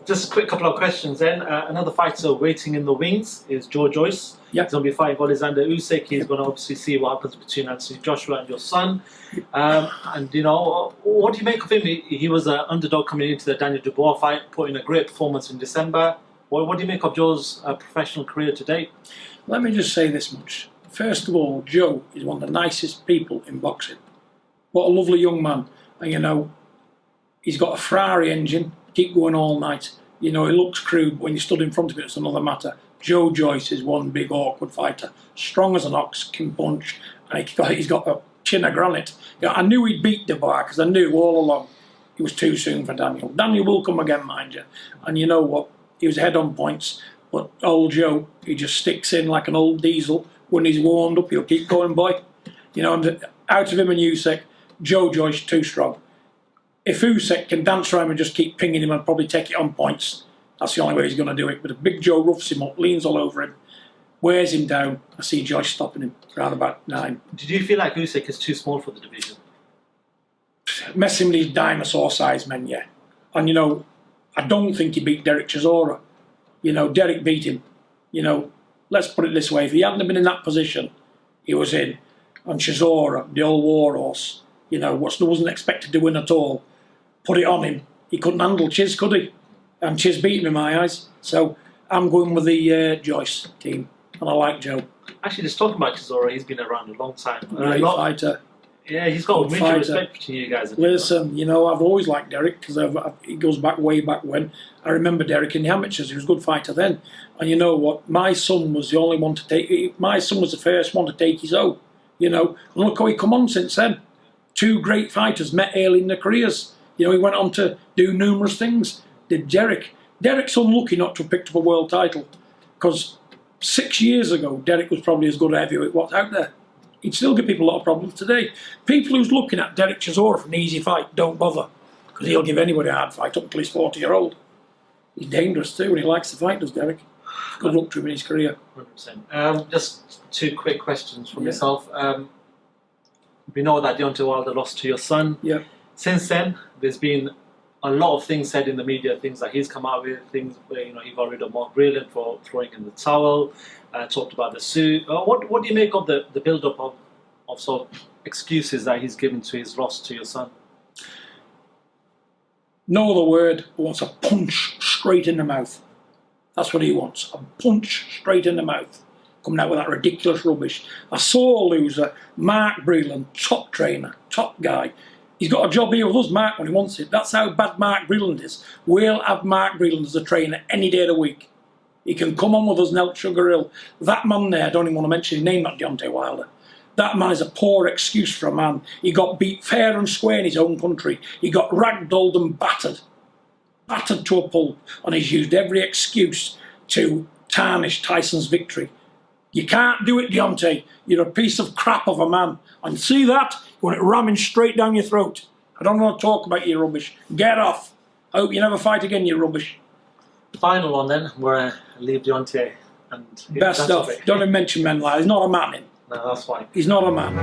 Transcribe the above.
Just a quick couple of questions then. Another fighter waiting in the wings is Joe Joyce. Yep. He's going to be fighting OLEKSANDR USYK. He's going to obviously see what happens between Anthony Joshua and your son. And, you know, what do you make of him? He was an underdog coming into the Daniel Dubois fight, put in a great performance in December. What do you make of Joe's professional career to date? Let me just say this much. First of all, Joe is one of the nicest people in boxing. What a lovely young man. And, you know, he's got a Ferrari engine, keep going all night. You know, it looks crude, but when you stood in front of it, it's another matter. Joe Joyce is one big awkward fighter. Strong as an ox, can punch, and he's got a chin of granite. You know, I knew he'd beat Dubois, because I knew all along it was too soon for Daniel. Daniel will come again, mind you. And you know what? He was ahead on points, but old Joe, he just sticks in like an old diesel. When he's warmed up, he'll keep going, boy. You know, and out of him and Usyk, Joe Joyce too strong. If Usyk can dance around and just keep pinging him and probably take it on points, that's the only way he's going to do it. But if Big Joe roughs him up, leans all over him, wears him down, I see Joyce stopping him around about 9. Did you feel like Usyk is too small for the division? Messing with these dinosaur-sized men, yeah. And, you know, I don't think he beat DERECK CHISORA. You know, Derek beat him. You know, let's put it this way. If he hadn't been in that position he was in, and Chisora, the old warhorse, you know, wasn't expected to win at all, put it on him. He couldn't handle Chiz, could he? And Chiz beat him in my eyes. So I'm going with the Joyce team. And I like Joe. Actually, just talking about Chisora, he's been around a long time. Great fighter. Yeah, he's got mutual respect between you guys. Listen, you know, I've always liked Derek because he goes back way back when. I remember Derek in the amateurs. He was a good fighter then. And you know what? My son was the only one to take. My son was the first one to take his own. You know, and look how he come on since then. 2 great fighters met early in their careers. You know, he went on to do numerous things. Did Derek? Derek's unlucky not to have picked up a world title because 6 years ago, Derek was probably as good a heavyweight what's out there. He'd still give people a lot of problems today. People who's looking at DERECK CHISORA for an easy fight, don't bother. Because he'll give anybody a hard fight up until he's 40-year-old. He's dangerous too, and he likes to fight, does Derek. Good luck to him in his career. 100%. Just 2 quick questions from yourself. We know that Deontay Wilder lost to your son. Yeah. Since then, there's been a lot of things said in the media, things that he's come out with, things where, you know, he got rid of Mark Breland for throwing in the towel, talked about the suit. What do you make of the build-up of sort of excuses that he's given to his loss to your son? No other word, he wants a punch straight in the mouth. That's what he wants, a punch straight in the mouth. Coming out with that ridiculous rubbish. I saw a loser, Mark Breland, top trainer, top guy. He's got a job here with us, Mark, when he wants it. That's how bad Mark Breland is. We'll have Mark Breland as a trainer any day of the week. He can come on with us and help Sugar Hill. That man there, I don't even want to mention his name, not Deontay Wilder. That man is a poor excuse for a man. He got beat fair and square in his own country. He got ragdolled and battered. Battered to a pulp. And he's used every excuse to tarnish Tyson's victory. You can't do it, Deontay. You're a piece of crap of a man. And see that? You want it ramming straight down your throat. I don't want to talk about your rubbish. Get off. I hope you never fight again, you rubbish. Final one then, where I leave Deontay. And best stuff. Don't even mention men like that. He's not a man. No, that's fine. He's not a man.